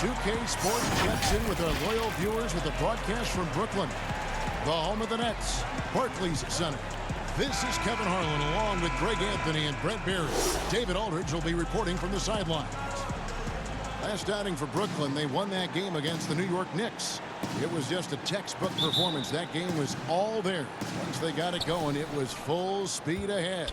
2K Sports checks in with our loyal viewers with a broadcast from Brooklyn, the home of the Nets, Barclays Center. This is Kevin Harlan along with Greg Anthony and Brent Barry. David Aldridge will be reporting from the sidelines. Last outing for Brooklyn, they won that game against the New York Knicks. It was just a textbook performance. That game was all there. Once they got it going, it was full speed ahead.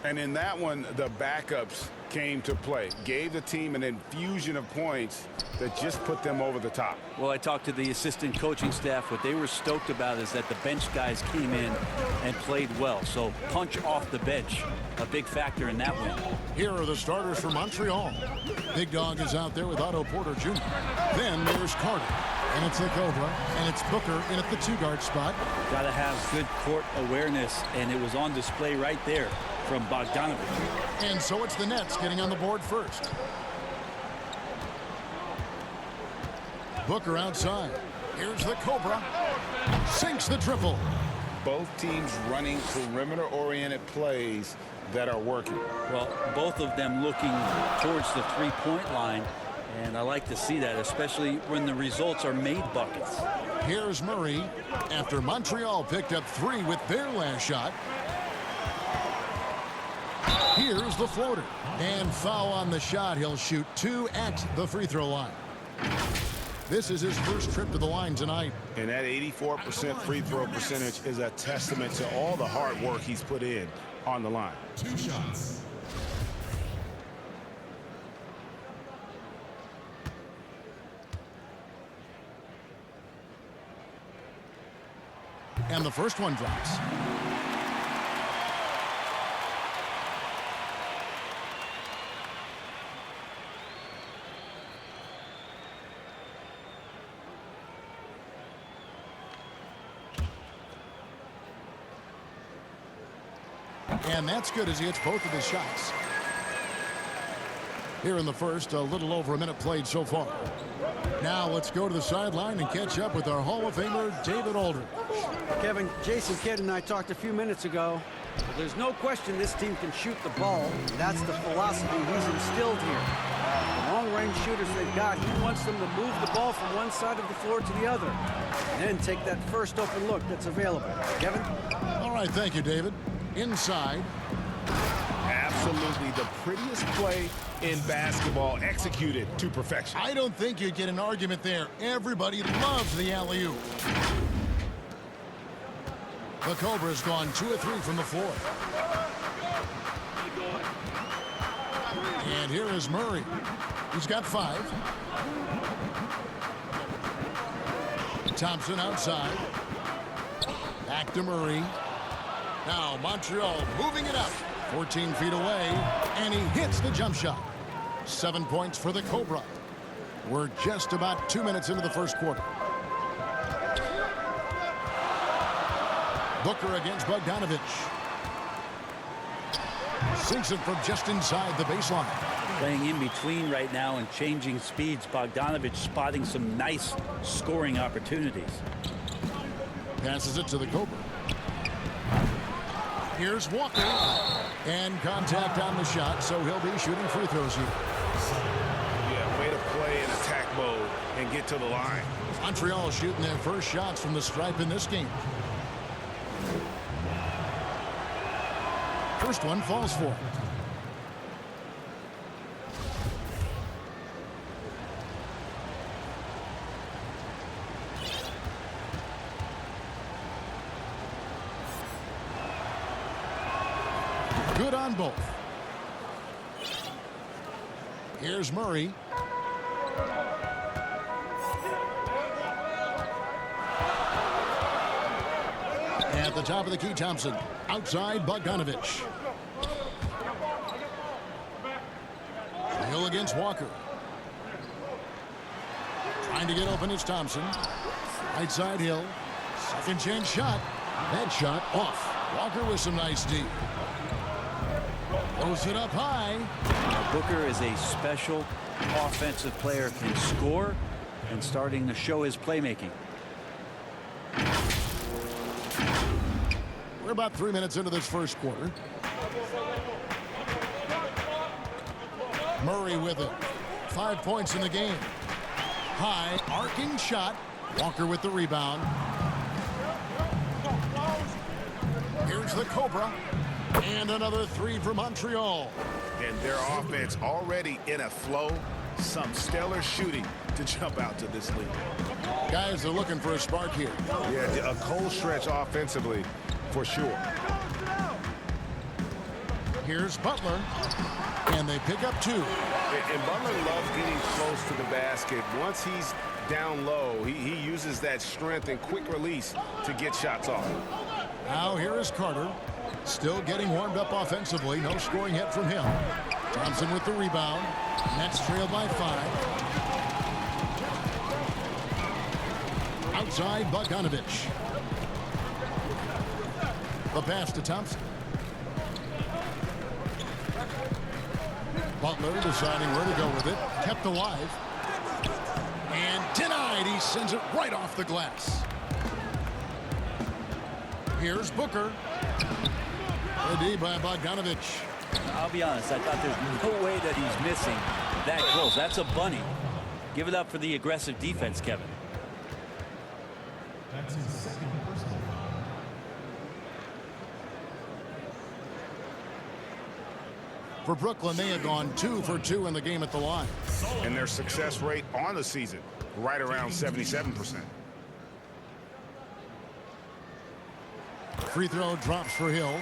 And in that one, the backups came to play, gave the team an infusion of points that just put them over the top. Well, I talked to the assistant coaching staff. What they were stoked about is that the bench guys came in and played well. So punch off the bench, a big factor in that win. Here are the starters for Montreal. Big Dog is out there with Otto Porter Jr. Then there's Carter. And it's the Cobra. And it's Booker in at the two-guard spot. Got to have good court awareness, and it was on display right there from Bogdanovich. And so it's the Nets getting on the board first. Booker outside. Here's the Cobra. Sinks the triple. Both teams running perimeter-oriented plays that are working. Well, both of them looking towards the three-point line, and I like to see that, especially when the results are made buckets. Here's Murray after Montreal picked up 3 with their last shot. Here's the floater. And foul on the shot. He'll shoot 2 at the free throw line. This is his first trip to the line tonight. And that 84% free throw percentage is a testament to all the hard work he's put in on the line. 2 shots. And the first one drops. And that's good as he hits both of his shots. Here in the first, a little over a minute played so far. Now let's go to the sideline and catch up with our Hall of Famer, David Aldridge. Kevin, Jason Kidd and I talked a few minutes ago. Well, there's no question this team can shoot the ball. That's the philosophy he's instilled here. The long-range shooters they've got, he wants them to move the ball from one side of the floor to the other. And then take that first open look that's available. Kevin? All right, thank you, David. Inside. Absolutely the prettiest play in basketball, executed to perfection. I don't think you'd get an argument there. Everybody loves the alley-oop. The Cobra's gone 2 of 3 from the floor. And here is Murray. He's got 5. Thompson outside. Back to Murray. Now Montreal moving it up. 14 feet away, and he hits the jump shot. 7 points for the Cobra. We're just about 2 minutes into the first quarter. Booker against Bogdanovich. Sinks it from just inside the baseline. Playing in between right now and changing speeds. Bogdanovich spotting some nice scoring opportunities. Passes it to the Cobra. Here's Walker. And contact on the shot, so he'll be shooting free throws here. Yeah, way to play in attack mode and get to the line. Montreal shooting their first shots from the stripe in this game. First one falls for it. Good on both. Here's Murray. At the top of the key, Thompson. Outside, Bogdanovich. Hill against Walker. Trying to get open, it's Thompson. Right side, Hill. Second chance shot. That shot off. Walker with some nice D. Throws it up high. Now, Booker is a special offensive player, can score, and starting to show his playmaking. We're about 3 minutes into this first quarter. Murray with it. 5 points in the game. High arcing shot. Walker with the rebound. Here's the Cobra. And another three for Montreal. And their offense already in a flow. Some stellar shooting to jump out to this lead. Guys are looking for a spark here. Yeah, a cold stretch offensively for sure. Here's Butler. And they pick up two. And Butler loves getting close to the basket. Once he's down low, he uses that strength and quick release to get shots off. Now here is Carter. Still getting warmed up offensively. No scoring hit from him. Thompson with the rebound. Nets trail by 5. Outside Bogdanovich. The pass to Thompson. Butler deciding where to go with it. Kept alive. And denied. He sends it right off the glass. Here's Booker. A D by Bogdanovich. I'll be honest, I thought there's no way that he's missing that close. That's a bunny. Give it up for the aggressive defense, Kevin. That's his second personal. For Brooklyn, they have gone 2 for 2 in the game at the line. And their success rate on the season, right around 77%. Free throw drops for Hill.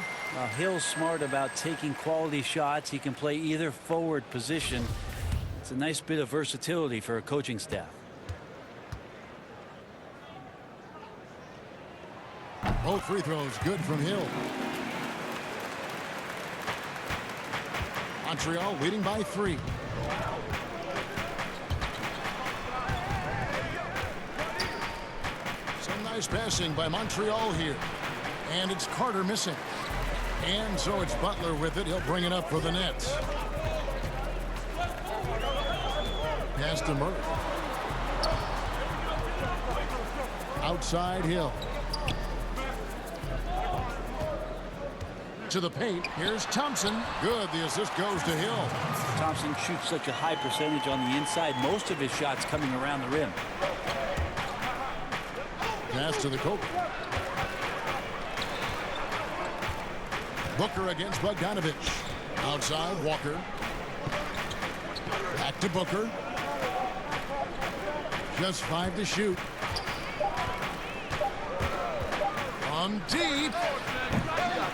Hill's smart about taking quality shots. He can play either forward position. It's a nice bit of versatility for a coaching staff. Both free throws good from Hill. Montreal leading by 3. Some nice passing by Montreal here. And it's Carter missing. And so it's Butler with it. He'll bring it up for the Nets. Pass to Murray. Outside Hill. To the paint. Here's Thompson. Good. The assist goes to Hill. Thompson shoots such a high percentage on the inside. Most of his shots coming around the rim. Pass to the Cobra. Booker against Bogdanovich. Outside, Walker. Back to Booker. Just 5 to shoot. From deep.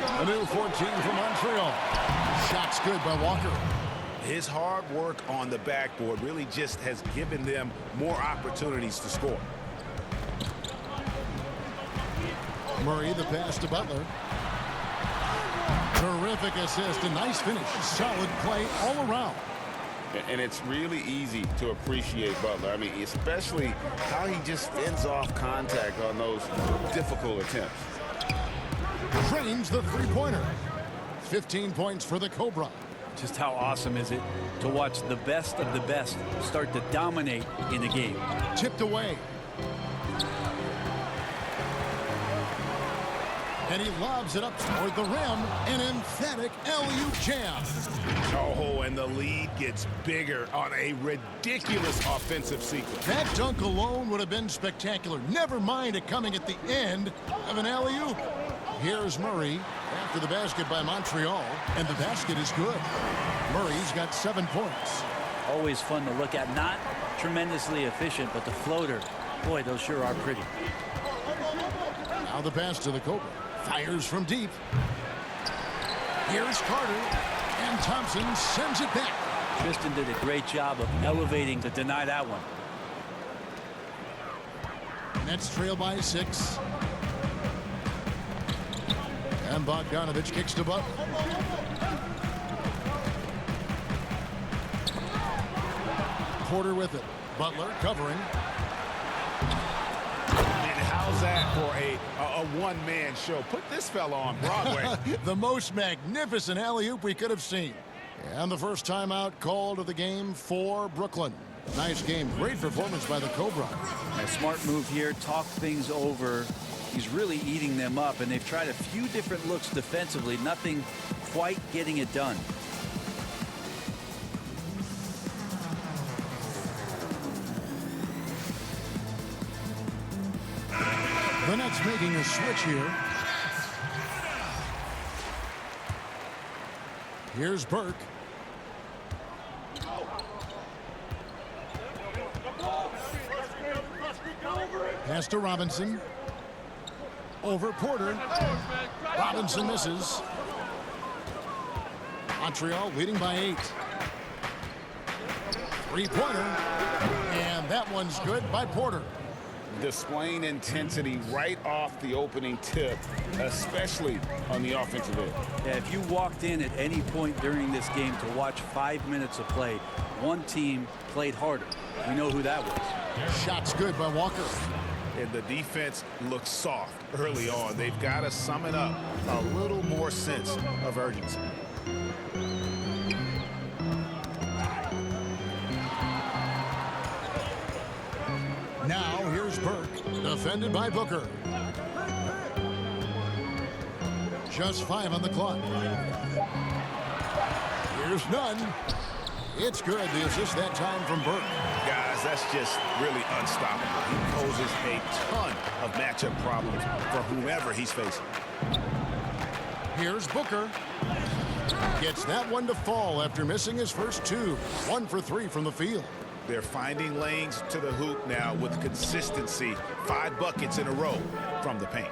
A new 14 for Montreal. Shot's good by Walker. His hard work on the backboard really just has given them more opportunities to score. Murray, the pass to Butler. Terrific assist, a nice finish. Solid play all around. And it's really easy to appreciate Butler. I mean, especially how he just fends off contact on those difficult attempts. Drains the three-pointer. 15 points for the Cobra. Just how awesome is it to watch the best of the best start to dominate in the game. Tipped away. And he lobs it up toward the rim. An emphatic alley-oop jam. Oh, and the lead gets bigger on a ridiculous offensive sequence. That dunk alone would have been spectacular. Never mind it coming at the end of an alley-oop. Here's Murray after the basket by Montreal. And the basket is good. Murray's got 7 points. Always fun to look at. Not tremendously efficient, but the floater, boy, those sure are pretty. Now the pass to the Cobra. Fires from deep. Here's Carter. And Thompson sends it back. Tristan did a great job of elevating to deny that one. Nets trail by 6. And Bogdanovich kicks to Butler. Porter with it. Butler covering. How's that for a one-man show? Put this fella on Broadway. The most magnificent alley-oop we could have seen. And the first timeout called of the game for Brooklyn. Nice game. Great performance by the Cobra. A smart move here. Talk things over. He's really eating them up, and they've tried a few different looks defensively. Nothing quite getting it done. Nets making a switch here. Here's Burke. Pass to Robinson. Over Porter. Robinson misses. Montreal leading by 8. Three-pointer. And that one's good by Porter. Displaying intensity right off the opening tip, especially on the offensive end. Yeah, if you walked in at any point during this game to watch 5 minutes of play, one team played harder. We know who that was. Shot's good by Walker. And the defense looks soft early on. They've got to sum it up a little more sense of urgency. Now here's Burke, defended by Booker. Just 5 on the clock. Here's Nunn. It's good. The assist that time from Burke. Guys, that's just really unstoppable. He poses a ton of matchup problems for whomever he's facing. Here's Booker. Gets that one to fall after missing his first 2. 1 for 3 from the field. They're finding lanes to the hoop now with consistency. 5 buckets in a row from the paint.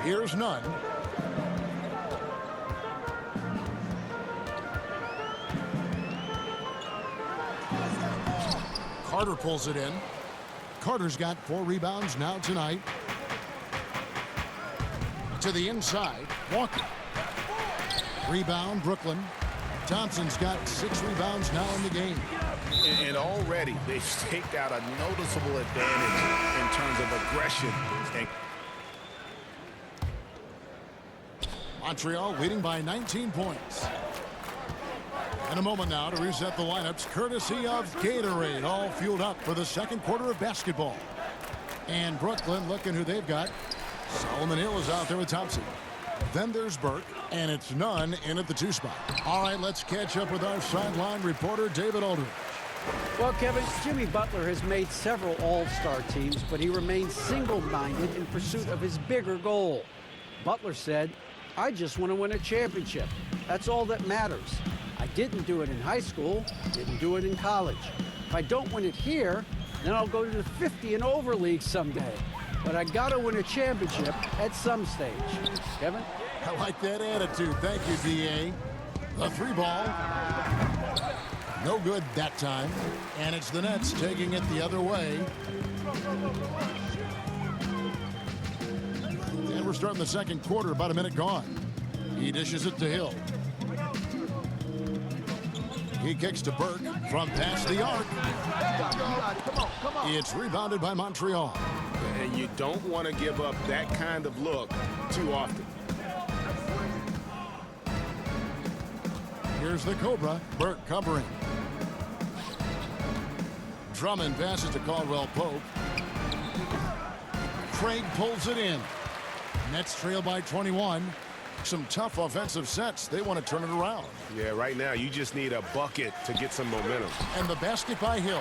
Here's Nunn. Carter pulls it in. Carter's got 4 rebounds now tonight. To the inside, Walker. Rebound, Brooklyn. Thompson's got 6 rebounds now in the game. And already they've staked out a noticeable advantage in terms of aggression. And Montreal leading by 19 points. In a moment now to reset the lineups, courtesy of Gatorade, all fueled up for the second quarter of basketball. And Brooklyn, looking who they've got. Solomon Hill is out there with Thompson. Then there's Burke, and it's Nunn in at the 2 spot. All right, let's catch up with our sideline reporter, David Aldridge. Well, Kevin, Jimmy Butler has made several all-star teams, but he remains single-minded in pursuit of his bigger goal. Butler said, "I just want to win a championship. That's all that matters. I didn't do it in high school, didn't do it in college. If I don't win it here, then I'll go to the 50 and over league someday. But I got to win a championship at some stage." Kevin? I like that attitude. Thank you, D.A. The 3 ball. No good that time. And it's the Nets taking it the other way. And we're starting the second quarter, about a minute gone. He dishes it to Hill. He kicks to Burke from past the arc. It's rebounded by Montreal. And you don't want to give up that kind of look too often. Here's the Cobra. Burke covering. Drummond passes to Caldwell Pope. Craig pulls it in. Nets trail by 21. Some tough offensive sets. They want to turn it around. yeah, right now you just need a bucket to get some momentum. And the basket by Hill.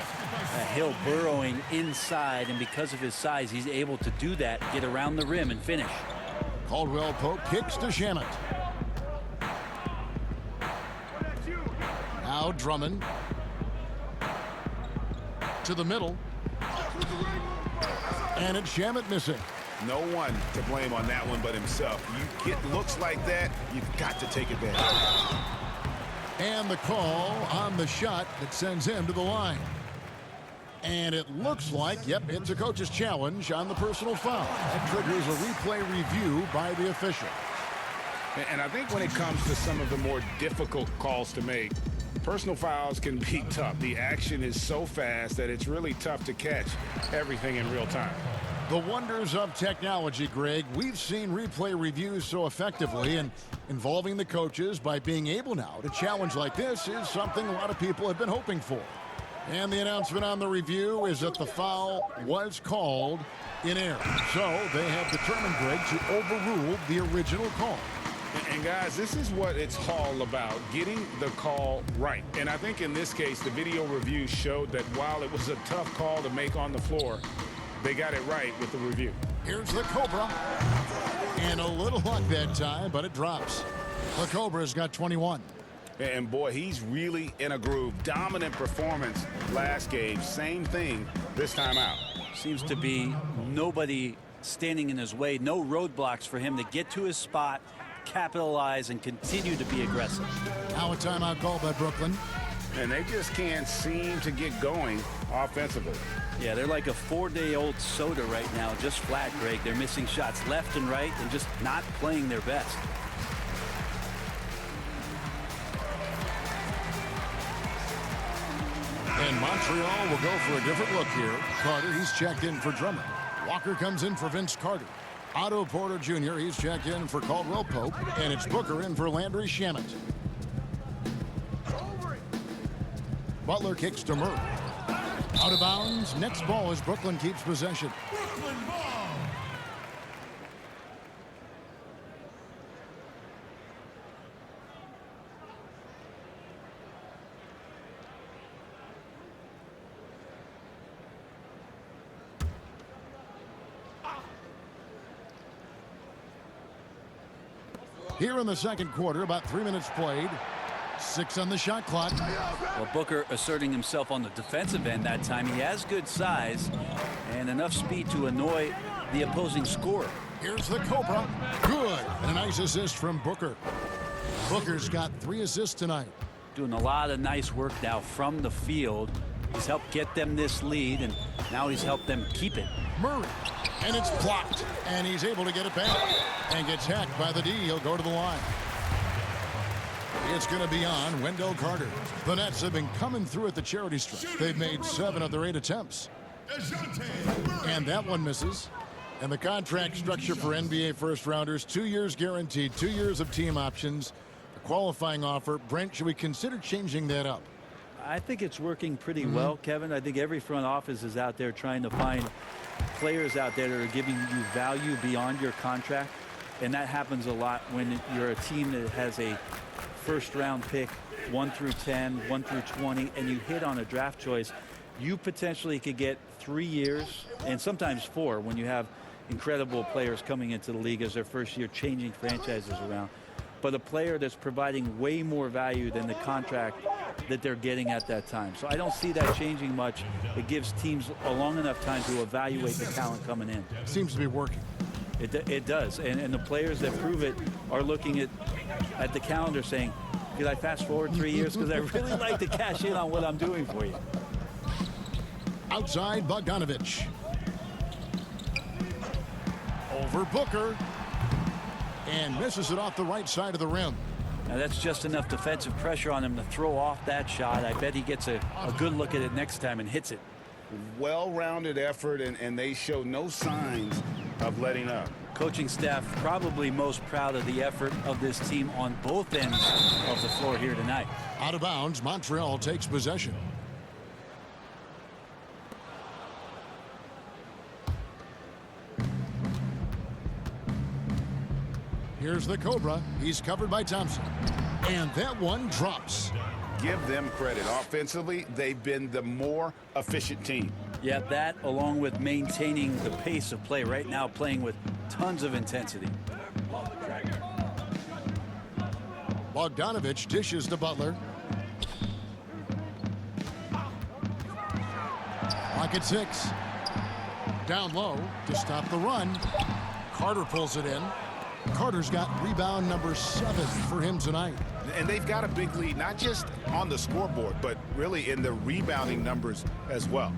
Hill burrowing inside, and because of his size, he's able to do that, get around the rim and finish. Caldwell Pope kicks to Shamet. Now Drummond. To the middle. And it's Shamet missing. No one to blame on that one but himself. You get looks like that, you've got to take advantage. And the call on the shot that sends him to the line. And it looks like, yep, it's a coach's challenge on the personal foul. That triggers a replay review by the official. And I think when it comes to some of the more difficult calls to make, personal fouls can be tough. The action is so fast that it's really tough to catch everything in real time. The wonders of technology, Greg. We've seen replay reviews so effectively, and involving the coaches by being able now to challenge like this is something a lot of people have been hoping for. And the announcement on the review is that the foul was called in error. So they have determined, Greg, to overrule the original call. And guys, this is what it's all about, getting the call right. And I think in this case, the video review showed that while it was a tough call to make on the floor, they got it right with the review. Here's the Cobra. And a little luck that time, but it drops. The Cobra's got 21. And boy, he's really in a groove. Dominant performance last game. Same thing this time out. Seems to be nobody standing in his way. No roadblocks for him to get to his spot, capitalize, and continue to be aggressive. Now a timeout called by Brooklyn. And they just can't seem to get going offensively. Yeah, they're like a 4-day-old soda right now, just flat, Greg. They're missing shots left and right and just not playing their best. And Montreal will go for a different look here. Carter, he's checked in for Drummond. Walker comes in for Vince Carter. Otto Porter Jr., he's checked in for Caldwell Pope. And it's Booker in for Landry Shamet. Butler kicks to Murray. Out of bounds. Next ball as Brooklyn keeps possession. Brooklyn ball. Here in the second quarter, about 3 minutes played. 6 on the shot clock. Well, Booker asserting himself on the defensive end that time. He has good size and enough speed to annoy the opposing scorer. Here's the Cobra. Good. And a nice assist from Booker. Booker's got 3 assists tonight. Doing a lot of nice work now from the field. He's helped get them this lead, and now he's helped them keep it. Murray. And it's blocked. And he's able to get it back. And gets hacked by the D. He'll go to the line. It's going to be on Wendell Carter. The Nets have been coming through at the charity stripe. They've made 7 of their 8 attempts. And that one misses. And the contract structure for NBA first-rounders, 2 years guaranteed, 2 years of team options, the qualifying offer. Brent, should we consider changing that up? I think it's working pretty well, Kevin. I think every front office is out there trying to find players out there that are giving you value beyond your contract. And that happens a lot when you're a team that has a first-round pick, 1 through 10, 1 through 20, and you hit on a draft choice. You potentially could get 3 years and sometimes 4 when you have incredible players coming into the league as their first year, changing franchises around. But a player that's providing way more value than the contract that they're getting at that time. So I don't see that changing much. It gives teams a long enough time to evaluate the talent coming in. Seems to be working. It does. And the players that prove it are looking at the calendar saying, could I fast forward 3 years? Because I really like to cash in on what I'm doing for you. Outside Bogdanovich. Over Booker. And misses it off the right side of the rim. Now that's just enough defensive pressure on him to throw off that shot. I bet he gets a good look at it next time and hits it. Well-rounded effort, and they show no signs of letting up. Coaching staff probably most proud of the effort of this team on both ends of the floor here tonight. Out of bounds, Montreal takes possession. Here's the Cobra. He's covered by Thompson. And that one drops. Give them credit. Offensively, they've been the more efficient team. Yeah, that along with maintaining the pace of play right now, playing with tons of intensity. Bogdanovich dishes to Butler. Pocket 6. Down low to stop the run. Carter pulls it in. Carter's got rebound number 7 for him tonight. And they've got a big lead, not just on the scoreboard, but really in the rebounding numbers as well.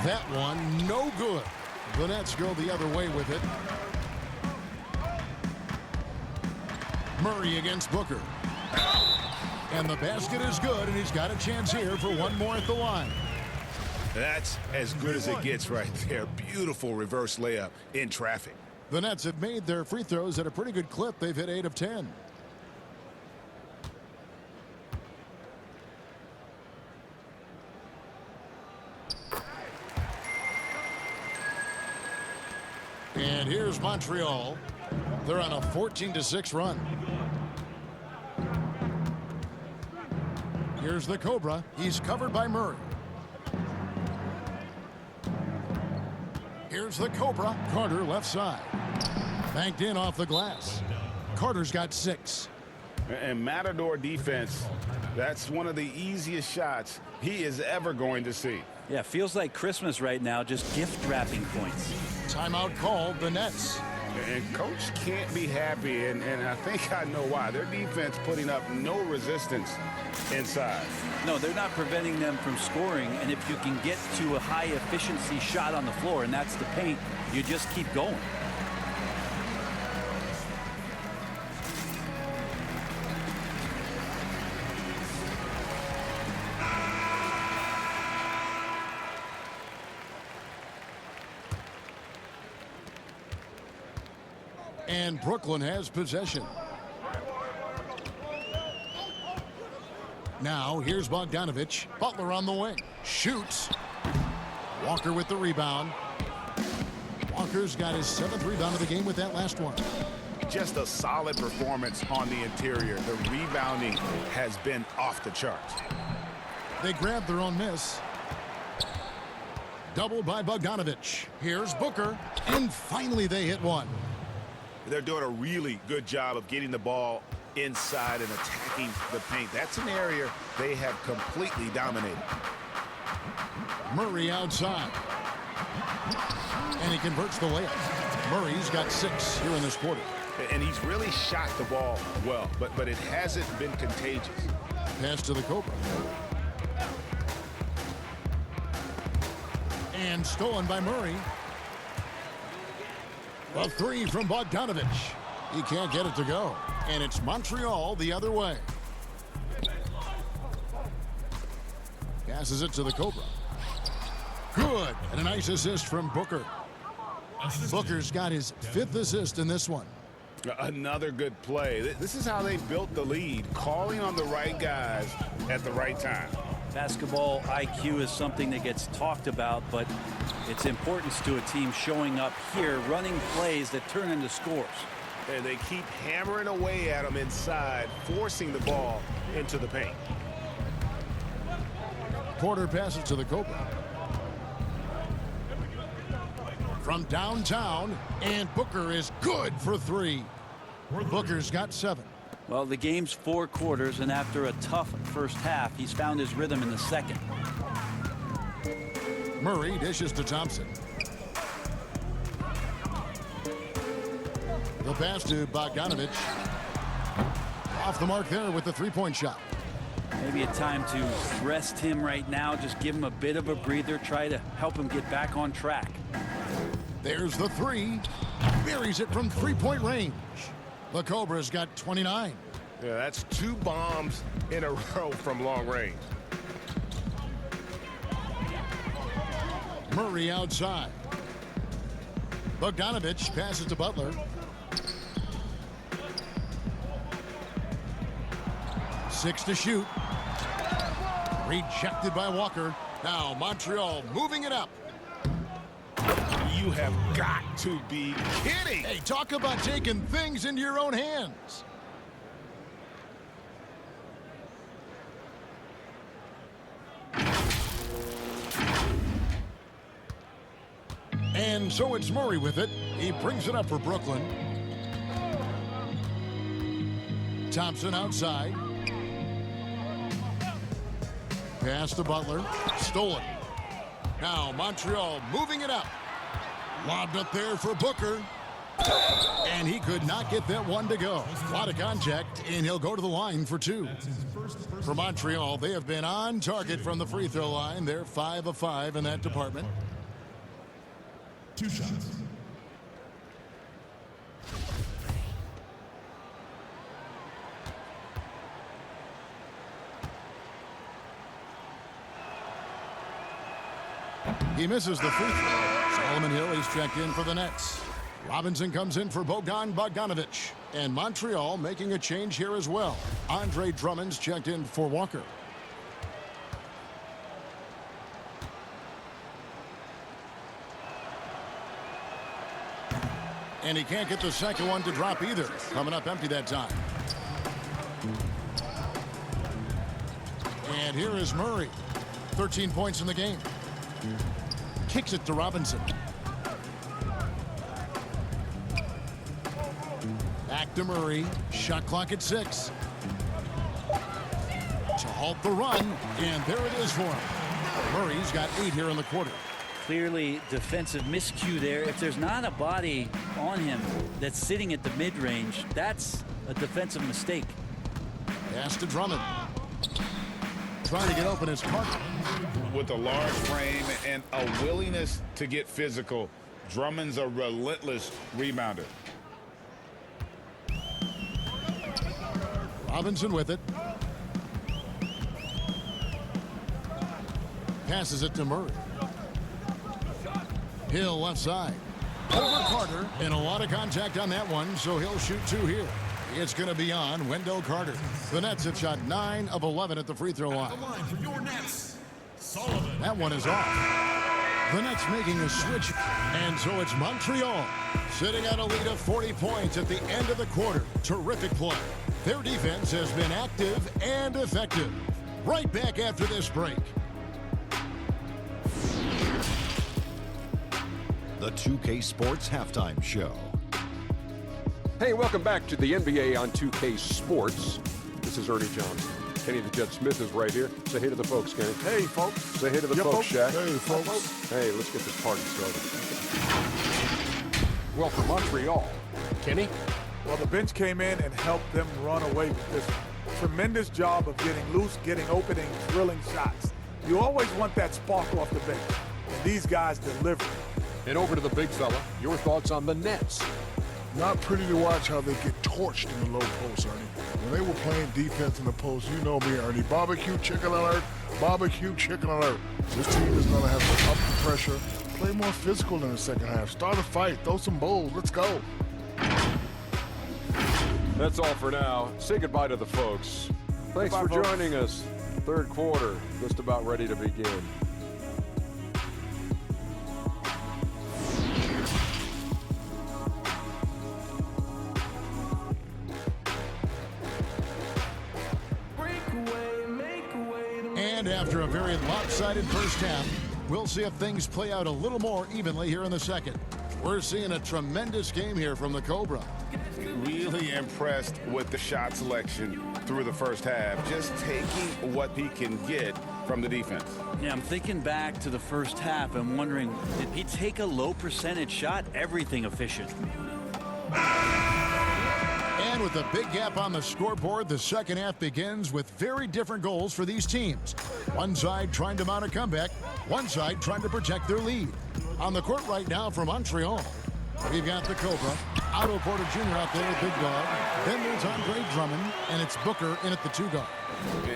That one, no good. The Nets go the other way with it. Murray against Booker. And the basket is good, and he's got a chance here for one more at the line. That's as good as it gets right there. Beautiful reverse layup in traffic. The Nets have made their free throws at a pretty good clip. They've hit 8 of 10. And here's Montreal. They're on a 14-6 run. Here's the Cobra. He's covered by Murray. Here's the Cobra. Carter left side. Banked in off the glass. Carter's got 6. And Matador defense, that's one of the easiest shots he is ever going to see. Yeah, feels like Christmas right now, just gift wrapping points. Timeout called, the Nets. And coach can't be happy, and I think I know why. Their defense putting up no resistance inside. No, they're not preventing them from scoring, and if you can get to a high efficiency shot on the floor, and that's the paint, you just keep going. And Brooklyn has possession. Now here's Bogdanovich. Butler on the wing. Shoots. Walker with the rebound. Walker's got his 7th rebound of the game with that last one. Just a solid performance on the interior. The rebounding has been off the charts. They grab their own miss. Doubled by Bogdanovich. Here's Booker. And finally they hit one. They're doing a really good job of getting the ball inside and attacking the paint. That's an area they have completely dominated. Murray outside. And he converts the layup. Murray's got 6 here in this quarter. And he's really shot the ball well, but it hasn't been contagious. Pass to the Cobra. And stolen by Murray. A 3 from Bogdanovich. He can't get it to go. And it's Montreal the other way. Passes it to the Cobra. Good. And a nice assist from Booker. Booker's got his 5th assist in this one. Another good play. This is how they built the lead, calling on the right guys at the right time. Basketball IQ is something that gets talked about, but its importance to a team showing up here, running plays that turn into scores. And they keep hammering away at them inside, forcing the ball into the paint. Porter passes to the Cobra. From downtown, and Booker is good for 3. Booker's got 7. Well, the game's 4 quarters, and after a tough first half, he's found his rhythm in the second. Murray dishes to Thompson. The pass to Bogdanovich. Off the mark there with the 3-point shot. Maybe a time to rest him right now, just give him a bit of a breather, try to help him get back on track. There's the 3. Buries it from 3-point range. The Cobra's got 29. Yeah, that's 2 bombs in a row from long range. Murray outside. Bogdanovich passes to Butler. 6 to shoot. Rejected by Walker. Now Montreal moving it up. You have got to be kidding. Hey, talk about taking things into your own hands. And so it's Murray with it. He brings it up for Brooklyn. Thompson outside. Pass to Butler. Stolen. Now Montreal moving it up. Lobbed up there for Booker. And he could not get that one to go. A lot of contact, and he'll go to the line for 2. For Montreal, they have been on target from the free throw line. They're 5 of 5 in that department. 2 shots. He misses the free throw. Solomon Hill is checked in for the Nets. Robinson comes in for Bogdanovich. And Montreal making a change here as well. Andre Drummond's checked in for Walker. And he can't get the second one to drop either. Coming up empty that time. And here is Murray. 13 points in the game. Kicks it to Robinson. Back to Murray. Shot clock at 6. To halt the run. And there it is for him. Murray's got 8 here in the quarter. Clearly defensive miscue there. If there's not a body on him that's sitting at the mid-range, that's a defensive mistake. Pass to Drummond. Trying to get open is Carter. With a large frame and a willingness to get physical, Drummond's a relentless rebounder. Robinson with it. Passes it to Murray. Hill left side. Over Carter. And a lot of contact on that one, so he'll shoot 2 here. It's going to be on Wendell Carter. The Nets have shot 9 of 11 at the free throw line. The line for your Nets, Sullivan. That one is off. The Nets making a switch, and so it's Montreal sitting on a lead of 40 points at the end of the quarter. Terrific play. Their defense has been active and effective. Right back after this break. The 2K Sports Halftime Show. Hey, welcome back to the NBA on 2K Sports. This is Ernie Johnson. Kenny the Jet Smith is right here. Say hey to the folks, Kenny. Hey, folks. Say hey to the folks, Shaq. Hey, folks. Hey, let's get this party started. Well, for Montreal, Kenny? Well, the bench came in and helped them run away with this tremendous job of getting loose, getting open, and drilling shots. You always want that spark off the bench, and these guys deliver. And over to the big fella. Your thoughts on the Nets? Not pretty to watch how they get torched in the low post, Ernie. When they were playing defense in the post, you know me, Ernie. Barbecue chicken alert, barbecue chicken alert. This team is going to have to up the pressure, play more physical in the second half. Start a fight, throw some bowls, let's go. That's all for now. Say goodbye to the folks. Thanks for joining us. Third quarter, just about ready to begin. And after a very lopsided first half, we'll see if things play out a little more evenly here in the second. We're seeing a tremendous game here from the Cobra. Really impressed with the shot selection through the first half, just taking what he can get from the defense. Yeah, I'm thinking back to the first half and wondering, did he take a low percentage shot? Everything efficient. And with a big gap on the scoreboard, the second half begins with very different goals for these teams. One side trying to mount a comeback, one side trying to protect their lead. On the court right now for Montreal, we've got the Cobra, Otto Porter Jr. out there, big dog. Then there's Andre Drummond, and it's Booker in at the 2 guard.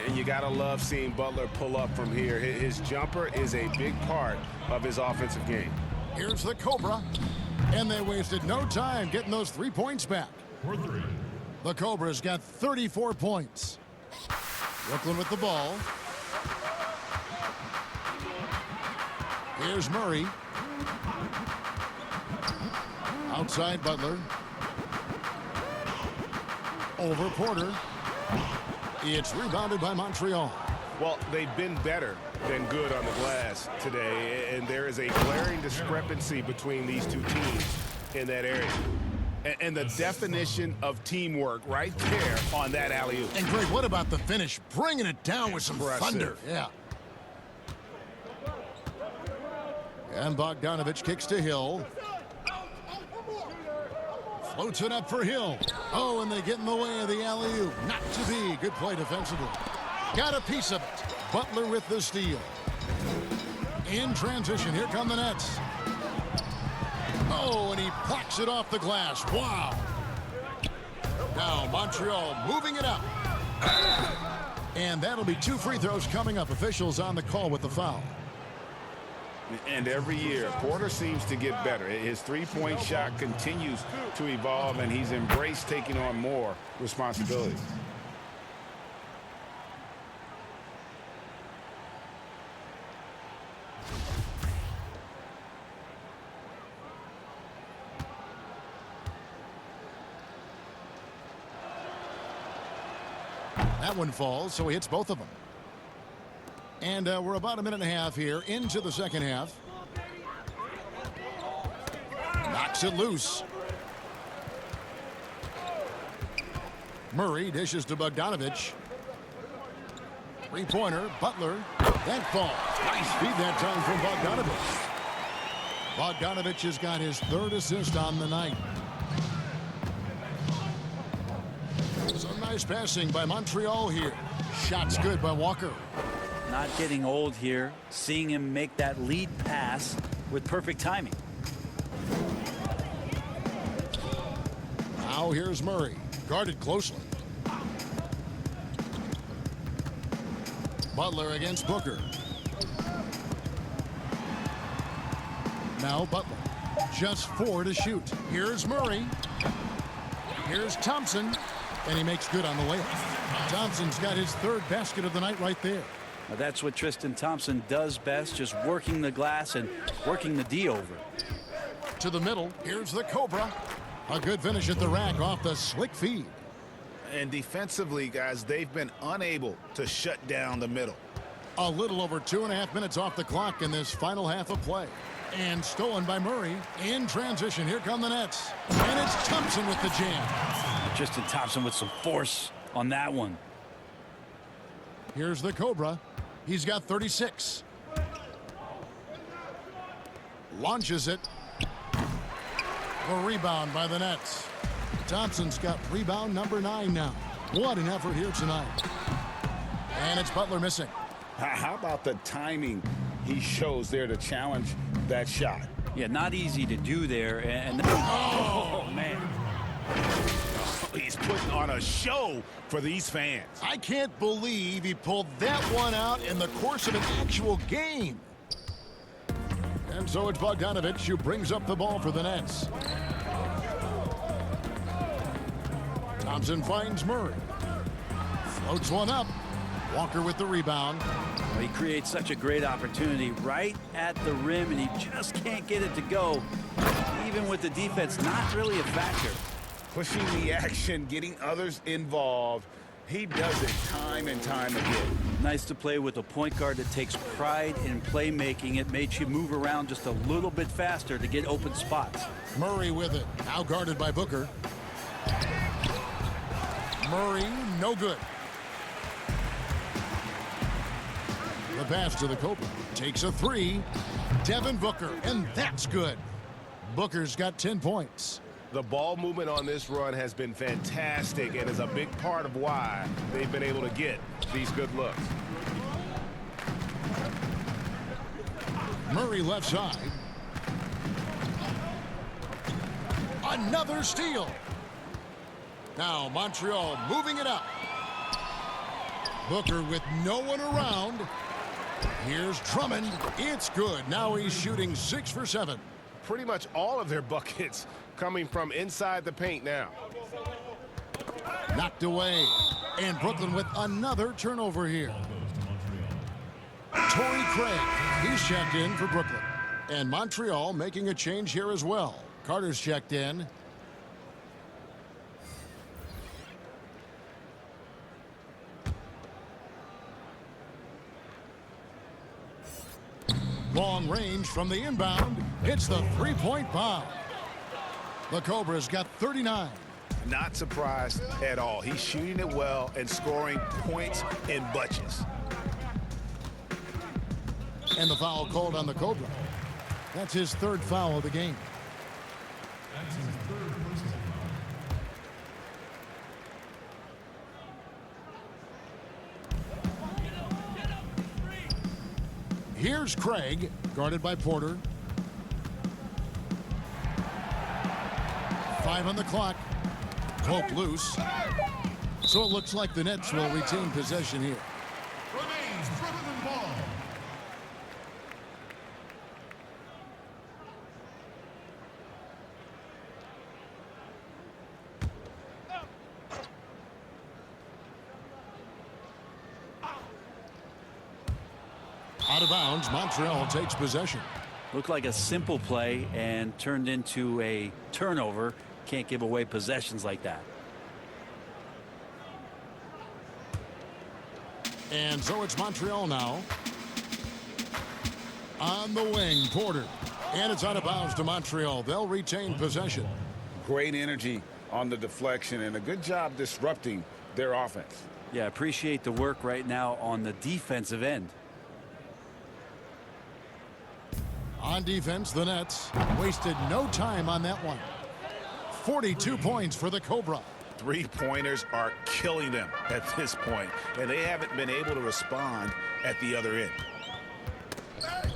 And you got to love seeing Butler pull up from here. His jumper is a big part of his offensive game. Here's the Cobra, and they wasted no time getting those 3 points back. For 3. The Cobra's got 34 points. Brooklyn with the ball. Here's Murray. Outside Butler. Over Porter. It's rebounded by Montreal. Well, they've been better than good on the glass today, and there is a glaring discrepancy between these two teams in that area. And the definition of teamwork right there on that alley-oop. And Greg, what about the finish? Bringing it down with some thunder. Yeah. And Bogdanovich kicks to Hill. Floats it up for Hill. Oh, and they get in the way of the alley-oop. Not to be. Good play defensively. Got a piece of it. Butler with the steal. In transition, here come the Nets. Oh, and he plucks it off the glass. Wow. Now Montreal moving it up. And that'll be 2 free throws coming up. Officials on the call with the foul. And every year, Porter seems to get better. His three-point shot continues to evolve, and he's embraced taking on more responsibility. That one falls, so he hits both of them. And we're about a minute and a half here into the second half. Knocks it loose. Murray dishes to Bogdanovich. Three-pointer, Butler. That falls. Nice feed that time from Bogdanovich. Bogdanovich has got his third assist on the night. Some nice passing by Montreal here. Shots good by Walker. Not getting old here. Seeing him make that lead pass with perfect timing. Now here's Murray. Guarded closely. Butler against Booker. Now Butler. Just 4 to shoot. Here's Murray. Here's Thompson. And he makes good on the layup. Thompson's got his third basket of the night right there. Now that's what Tristan Thompson does best, just working the glass and working the D over. To the middle. Here's the Cobra. A good finish at the rack off the slick feed. And defensively, guys, they've been unable to shut down the middle. A little over 2.5 minutes off the clock in this final half of play. And stolen by Murray. In transition, here come the Nets. And it's Thompson with the jam. Tristan Thompson with some force on that one. Here's the Cobra. He's got 36. Launches it. A rebound by the Nets. Thompson's got rebound number 9 now. What an effort here tonight. And it's Butler missing. How about the timing he shows there to challenge that shot? Yeah, not easy to do there. And oh, man. He's putting on a show for these fans. I can't believe he pulled that one out in the course of an actual game. And so it's Bogdanovich who brings up the ball for the Nets. Thompson finds Murray. Floats one up. Walker with the rebound. Well, he creates such a great opportunity right at the rim, and he just can't get it to go. Even with the defense not really a factor. Pushing the action, getting others involved. He does it time and time again. Nice to play with a point guard that takes pride in playmaking. It makes you move around just a little bit faster to get open spots. Murray with it. Now guarded by Booker. Murray, no good. The pass to the Cobra. Takes a 3. Devin Booker, and that's good. Booker's got 10 points. The ball movement on this run has been fantastic and is a big part of why they've been able to get these good looks. Murray left side. Another steal. Now Montreal moving it up. Booker with no one around. Here's Drummond. It's good. Now he's shooting 6 for 7. Pretty much all of their buckets coming from inside the paint now. Knocked away. And Brooklyn with another turnover here. Torrey Craig. He's checked in for Brooklyn. And Montreal making a change here as well. Carter's checked in. Long range from the inbound. It's the three-point bomb. The Cobra's got 39. Not surprised at all. He's shooting it well and scoring points in bunches. And the foul called on the Cobra. That's his third foul of the game. Here's Craig, guarded by Porter. 5 on the clock. Cloak loose. So it looks like the Nets will retain possession here. Remains Brooklyn ball. Out of bounds, Montreal takes possession. Looked like a simple play and turned into a turnover. Can't give away possessions like that. And so it's Montreal now. On the wing, Porter. And it's out of bounds to Montreal. They'll retain possession. Great energy on the deflection and a good job disrupting their offense. Yeah, appreciate the work right now on the defensive end. On defense, the Nets wasted no time on that one. 42 points for the Cobra. Three-pointers are killing them at this point, and they haven't been able to respond at the other end.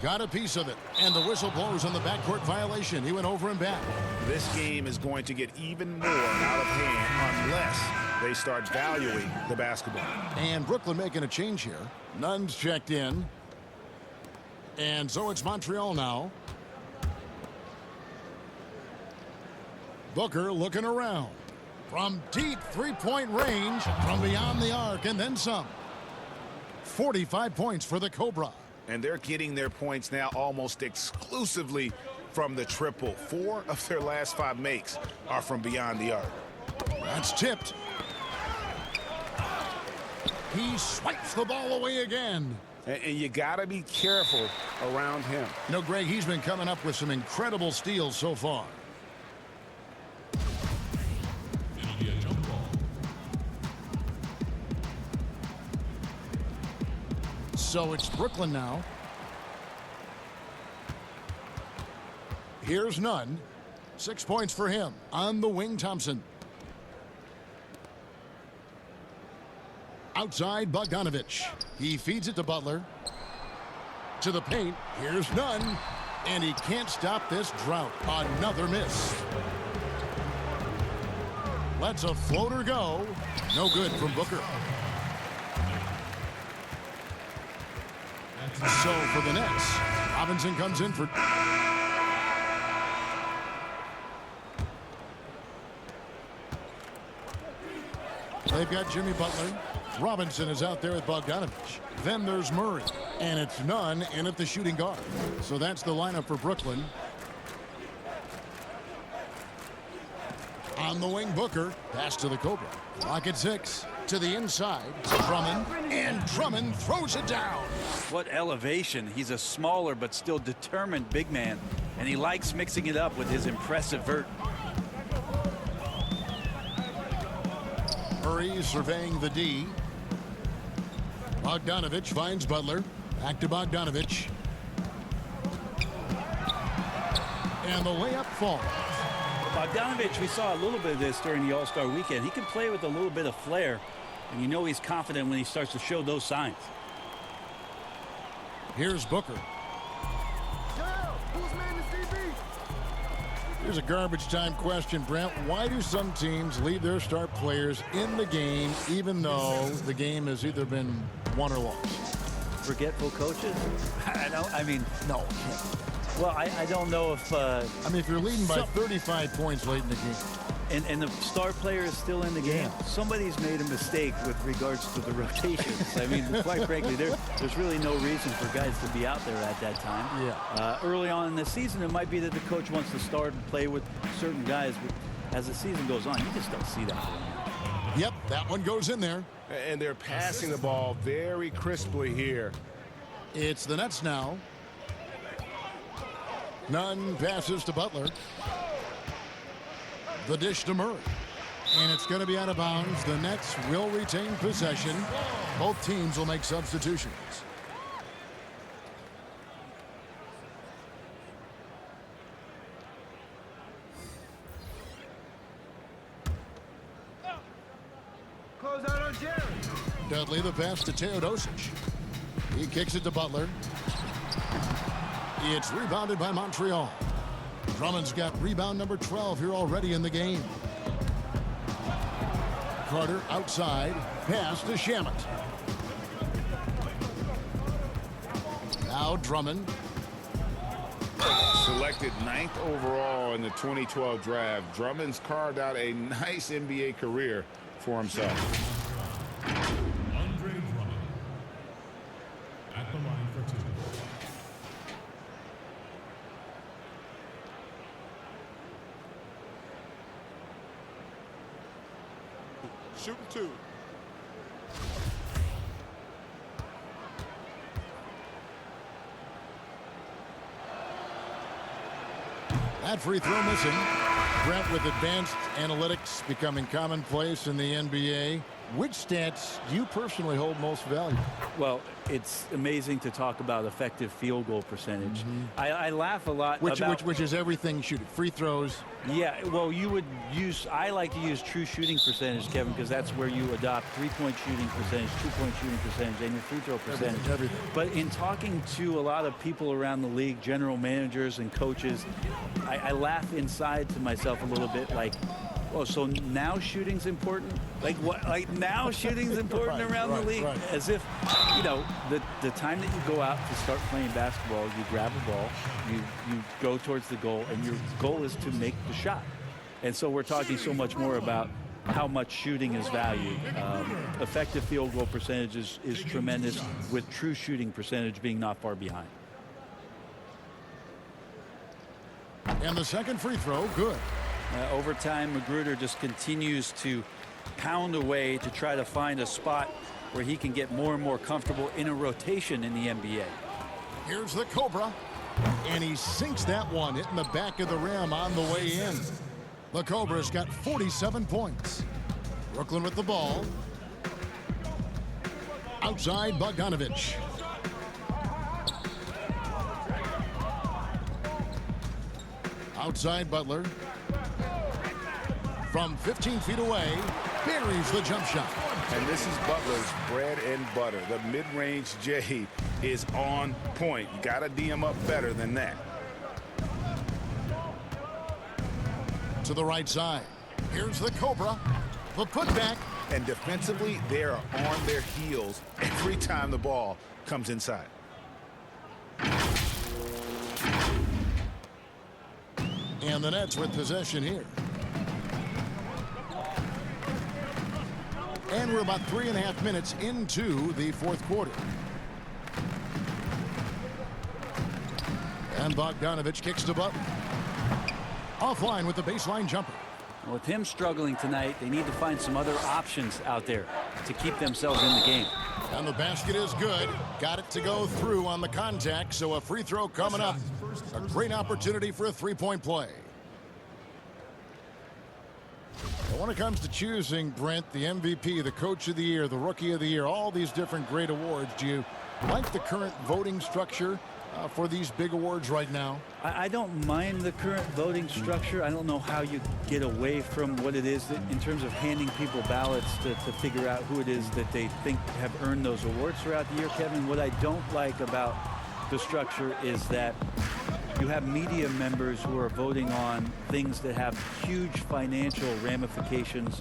Got a piece of it, and the whistle blows on the backcourt violation. He went over and back. This game is going to get even more out of hand unless they start valuing the basketball. And Brooklyn making a change here. Nunn's checked in. And so it's Montreal now. Booker looking around. From deep three-point range, from beyond the arc, and then some. 45 points for the Cobra. And they're getting their points now almost exclusively from the triple. 4 of their last 5 makes are from beyond the arc. That's tipped. He swipes the ball away again. And you got to be careful around him. You know, Greg, he's been coming up with some incredible steals so far. It'll be a jump ball. So it's Brooklyn now. Here's Nunn. 6 points for him. On the wing, Thompson. Outside, Bogdanovich. He feeds it to Butler. To the paint. Here's Nunn. And he can't stop this drought. Another miss. Lets a floater go. No good from Booker. So for the Nets, Robinson comes in for... They've got Jimmy Butler. Robinson is out there with Bogdanovich. Then there's Murray. And it's Nunn in at the shooting guard. So that's the lineup for Brooklyn. On the wing, Booker. Pass to the Cobra. Clock at 6. To the inside. Drummond. And Drummond throws it down. What elevation. He's a smaller but still determined big man. And he likes mixing it up with his impressive vert. Murray surveying the D. Bogdanovich finds Butler. Back to Bogdanovich. And the layup falls. Bogdanovich, we saw a little bit of this during the All-Star weekend. He can play with a little bit of flair, and you know he's confident when he starts to show those signs. Here's Booker. Here's a garbage time question, Brent. Why do some teams leave their star players in the game even though the game has either been won or lost? Forgetful coaches? I mean, no. Well, I don't know if... I mean, if you're leading by 35 points late in the game. And the star player is still in the game. Somebody's made a mistake with regards to the rotations. I mean, quite frankly, there's really no reason for guys to be out there at that time. Yeah. Early on in the season, it might be that the coach wants to start and play with certain guys. But as the season goes on, you just don't see that. Yep, that one goes in there. And they're passing the ball very crisply here. It's the Nets now. Nunn passes to Butler. The dish to Murray. And it's going to be out of bounds. The Nets will retain possession. Both teams will make substitutions. Close out on Jerry. Dudley the pass to Teodosic. He kicks it to Butler. It's rebounded by Montreal. Drummond's got rebound number 12 here already in the game. Carter outside. Pass to Shamet. Now Drummond. Selected 9th overall in the 2012 draft, Drummond's carved out a nice NBA career for himself. Andre Drummond at the line for 2. Shooting 2. That free throw missing. Brent, with advanced analytics becoming commonplace in the NBA, which stats do you personally hold most value? Well, it's amazing to talk about effective field goal percentage. I laugh a lot about... Which is everything shooting. Free throws. Yeah, well, I like to use true shooting percentage, Kevin, because that's where you adopt three-point shooting percentage, two-point shooting percentage, and your free throw percentage. Everything. But in talking to a lot of people around the league, general managers and coaches, I laugh inside to myself a little bit like, oh, so now shooting's important? Like what? Like now shooting's important around the league? Right. As if, you know, the time that you go out to start playing basketball, you grab a ball, you go towards the goal, and your goal is to make the shot. And so we're talking so much more about how much shooting is valued. Effective field goal percentage is tremendous, with true shooting percentage being not far behind. And the second free throw, good. Overtime, Magruder just continues to pound away to try to find a spot where he can get more and more comfortable in a rotation in the NBA. Here's the Cobra, and he sinks that one, hitting the back of the rim on the way in. The Cobra's got 47 points. Brooklyn with the ball. Outside, Bogdanovich. Outside, Butler. From 15 feet away, buries the jump shot. And this is Butler's bread and butter. The mid-range J is on point. You got to D him up better than that. To the right side. Here's the Cobra. The putback. And defensively, they are on their heels every time the ball comes inside. And the Nets with possession here. And we're about 3.5 minutes into the fourth quarter. And Bogdanovich kicks to Butler. Offline with the baseline jumper. With him struggling tonight, they need to find some other options out there to keep themselves in the game. And the basket is good. Got it to go through on the contact, so a free throw coming up. A great opportunity for a three-point play. And when it comes to choosing, Brent, the MVP, the Coach of the Year, the Rookie of the Year, all these different great awards, do you like the current voting structure for these big awards right now? I don't mind the current voting structure. I don't know how you get away from what it is that, in terms of handing people ballots to figure out who it is that they think have earned those awards throughout the year, Kevin. What I don't like about the structure is that you have media members who are voting on things that have huge financial ramifications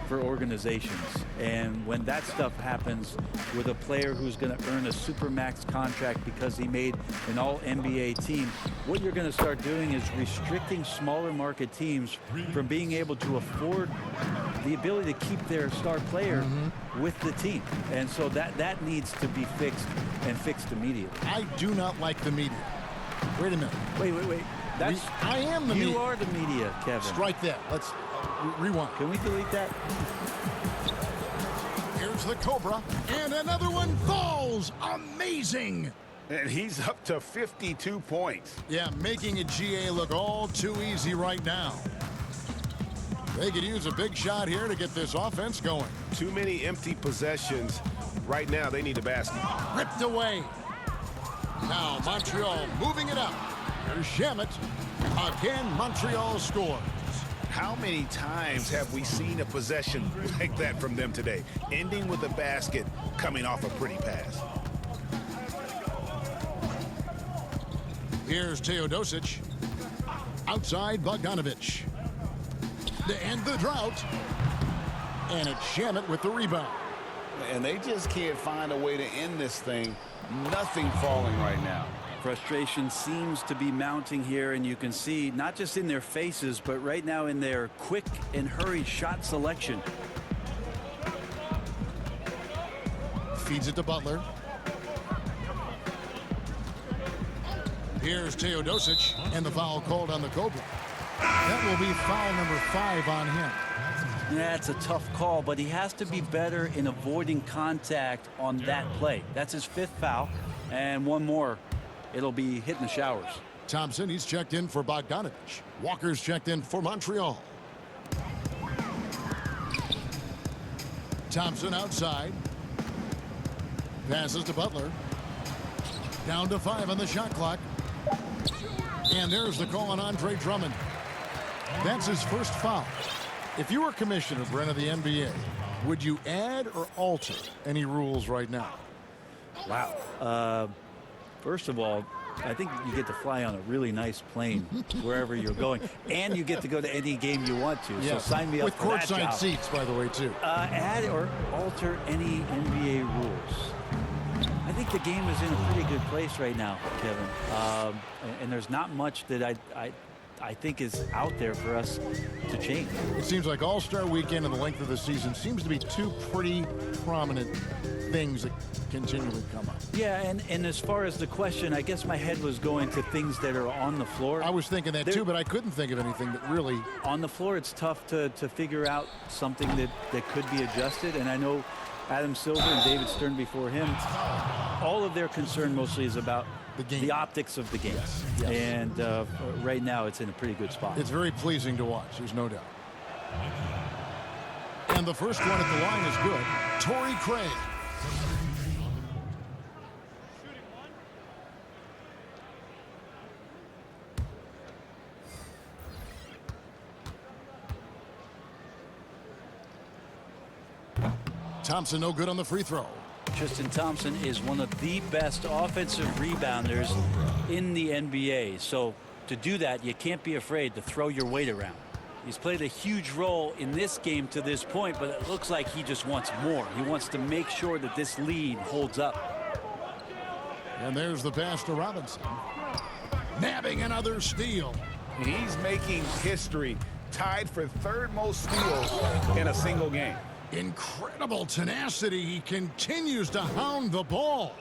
for organizations. And when that stuff happens with a player who's going to earn a supermax contract because he made an all-NBA team, what you're going to start doing is restricting smaller market teams from being able to afford the ability to keep their star player with the team. And so that needs to be fixed, and fixed immediately. I do not like the media. Wait a minute. Wait. I am the media. You are the media, Kevin. Strike that. Let's rewind. Can we delete that? Here's the Cobra. And another one falls. Amazing. And he's up to 52 points. Yeah, making a GA look all too easy right now. They could use a big shot here to get this offense going. Too many empty possessions. Right now, they need a basket. Ripped away. Now Montreal moving it up. Here's Shamet. Again, Montreal scores. How many times have we seen a possession like that from them today? Ending with a basket, coming off a pretty pass. Here's Teodosic. Outside, Bogdanovich. To end the drought. And it's Shamet with the rebound. And they just can't find a way to end this thing. Nothing falling right now. Frustration seems to be mounting here, and you can see not just in their faces, but right now in their quick and hurried shot selection. Feeds it to Butler. Here's Teodosic, and the foul called on the Cobra. That will be foul number 5 on him. That's a tough call, but he has to be better in avoiding contact on that play. That's his 5th foul, and one more, it'll be hitting the showers. Thompson, he's checked in for Bogdanovich. Walker's checked in for Montreal. Thompson outside. Passes to Butler. Down to 5 on the shot clock. And there's the call on Andre Drummond. That's his first foul. If you were commissioner, Brent, of the NBA, would you add or alter any rules right now? Wow. First of all, I think you get to fly on a really nice plane wherever you're going, and you get to go to any game you want to. Yes. So sign me up with for that courtside job. seats, by the way, too. Add or alter any NBA rules. I think the game is in a pretty good place right now, Kevin. And there's not much that I think is out there for us to change. It seems like All-Star Weekend and the length of the season seems to be two pretty prominent things that continually come up. Yeah, and as far as the question, I guess my head was going to things that are on the floor. I was thinking that too, but I couldn't think of anything that really... On the floor, it's tough to figure out something that could be adjusted, and I know Adam Silver and David Stern before him, all of their concern mostly is about the game, the optics of the game. Yes. And right now, it's in a pretty good spot. It's very pleasing to watch, there's no doubt. And the first one at the line is good. Torrey Craig. Thompson no good on the free throw. Tristan Thompson is one of the best offensive rebounders in the NBA. So to do that, you can't be afraid to throw your weight around. He's played a huge role in this game to this point, but it looks like he just wants more. He wants to make sure that this lead holds up. And there's the pass to Robinson. Nabbing another steal. He's making history, tied for third most steals in a single game. Incredible tenacity. He continues to hound the ball.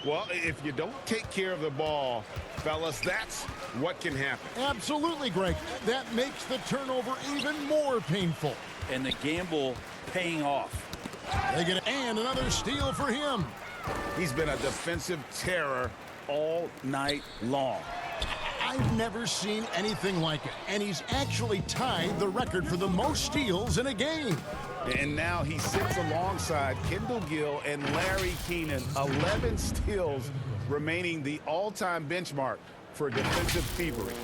Well, if you don't take care of the ball, fellas, that's what can happen. Absolutely, Greg. That makes the turnover even more painful. And the gamble paying off. They get and another steal for him. He's been a defensive terror all night long. I've never seen anything like it. And he's actually tied the record for the most steals in a game. And now he sits alongside Kendall Gill and Larry Keenan, 11 steals, remaining the all-time benchmark for defensive thievery.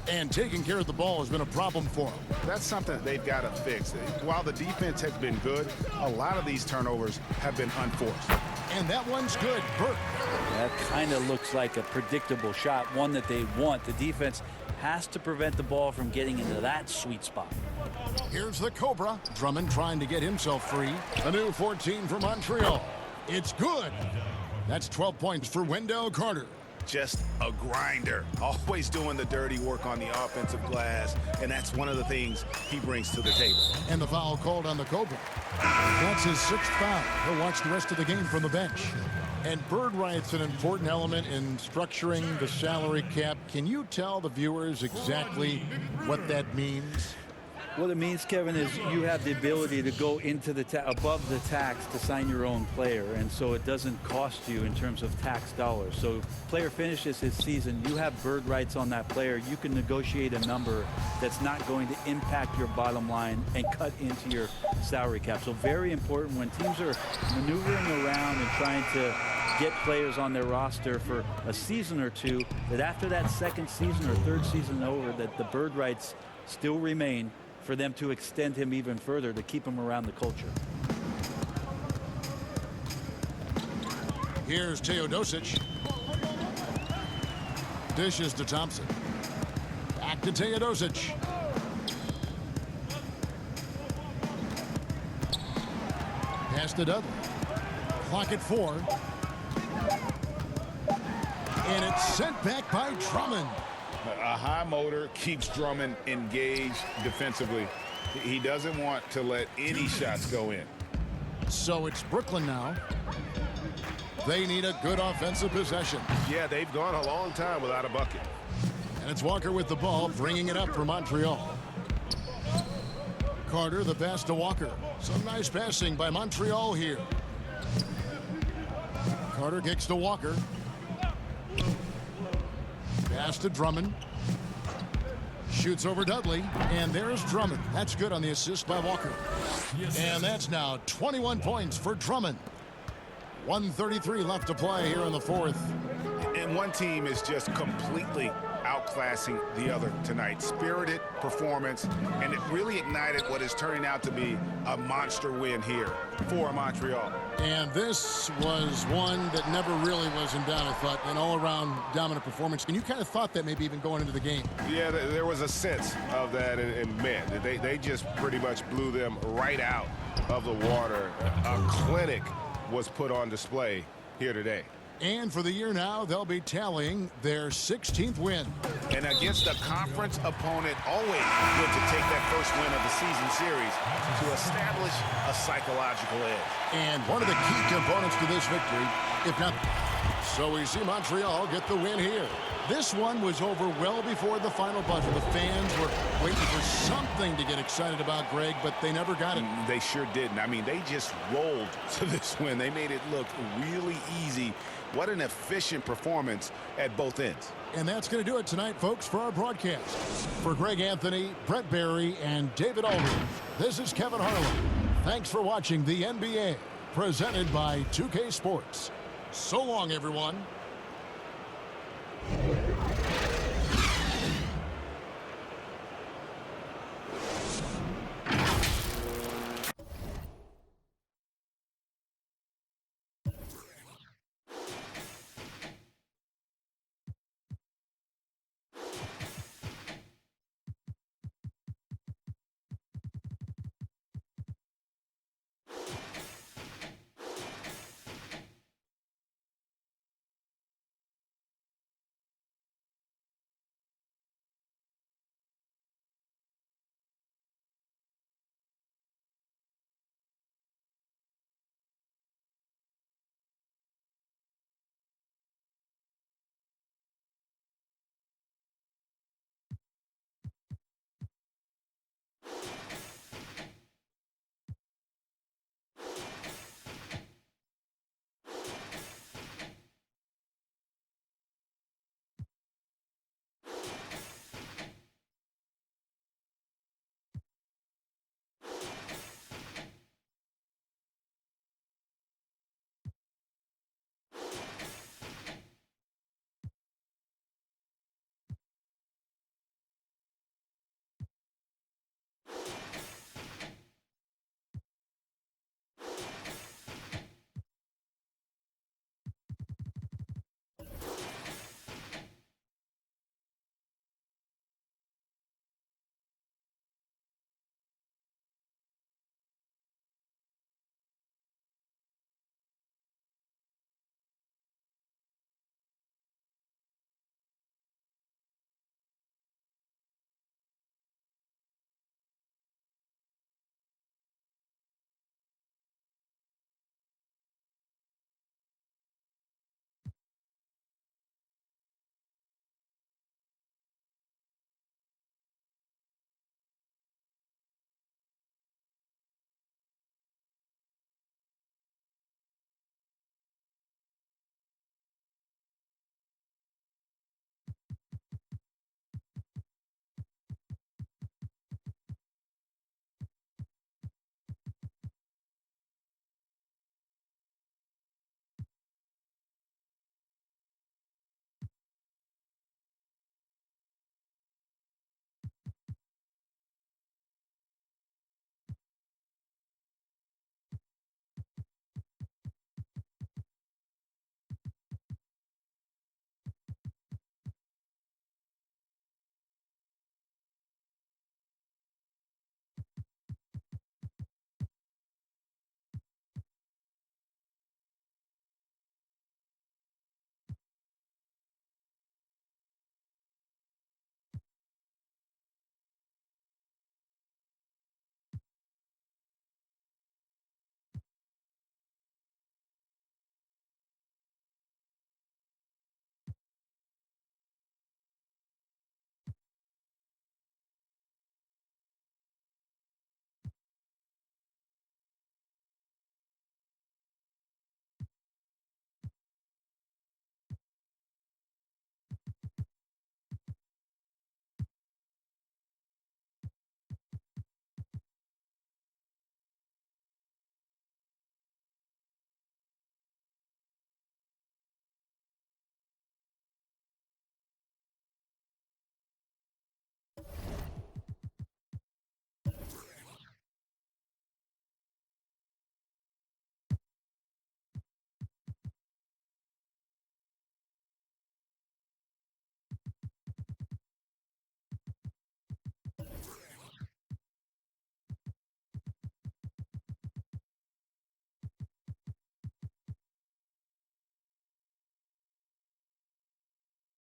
And taking care of the ball has been a problem for him. That's something that they've got to fix. While the defense has been good, a lot of these turnovers have been unforced. And that one's good. Burke. That kind of looks like a predictable shot, one that they want. The defense has to prevent the ball from getting into that sweet spot. Here's the Cobra. Drummond trying to get himself free. A new 14 for Montreal. It's good. That's 12 points for Wendell Carter. Just a grinder, always doing the dirty work on the offensive glass, and that's one of the things he brings to the table. And the foul called on the Cobra. That's his 6th foul. He'll watch the rest of the game from the bench. And bird rights an important element in structuring the salary cap. Can you tell the viewers exactly what that means? What it means, Kevin, is you have the ability to go into the above the tax to sign your own player, and so it doesn't cost you in terms of tax dollars. So if player finishes his season, you have bird rights on that player. You can negotiate a number that's not going to impact your bottom line and cut into your salary cap. So very important when teams are maneuvering around and trying to get players on their roster for a season or two, that after that second season or third season over, that the bird rights still remain for them to extend him even further to keep him around the culture. Here's Teodosic. Dishes to Thompson. Back to Teodosic. Pass to Dudley. Clock at 4. And it's sent back by Drummond. A high motor keeps Drummond engaged defensively. He doesn't want to let any shots go in. So it's Brooklyn now. They need a good offensive possession. Yeah, they've gone a long time without a bucket. And it's Walker with the ball, bringing it up for Montreal. Carter, the pass to Walker. Some nice passing by Montreal here. Carter kicks to Walker. Pass to Drummond. Shoots over Dudley, and there's Drummond. That's good on the assist by Walker. And that's now 21 points for Drummond. 1:33 left to play here in the fourth. And one team is just completely outclassing the other tonight. Spirited performance, and it really ignited what is turning out to be a monster win here for Montreal. And this was one that never really was in doubt, I thought, an all-around dominant performance. And you kind of thought that maybe even going into the game. Yeah, there was a sense of that, and man, they just pretty much blew them right out of the water. A clinic was put on display here today. And for the year now, they'll be tallying their 16th win. And against a conference opponent, always good to take that first win of the season series to establish a psychological edge. And one of the key components to this victory, if not... So we see Montreal get the win here. This one was over well before the final buzzer. The fans were waiting for something to get excited about, Greg, but they never got it. They sure didn't. I mean, they just rolled to this win. They made it look really easy. What an efficient performance at both ends. And that's going to do it tonight, folks, for our broadcast. For Greg Anthony, Brett Barry, and David Aldridge, this is Kevin Harlan. Thanks for watching the NBA, presented by 2K Sports. So long, everyone.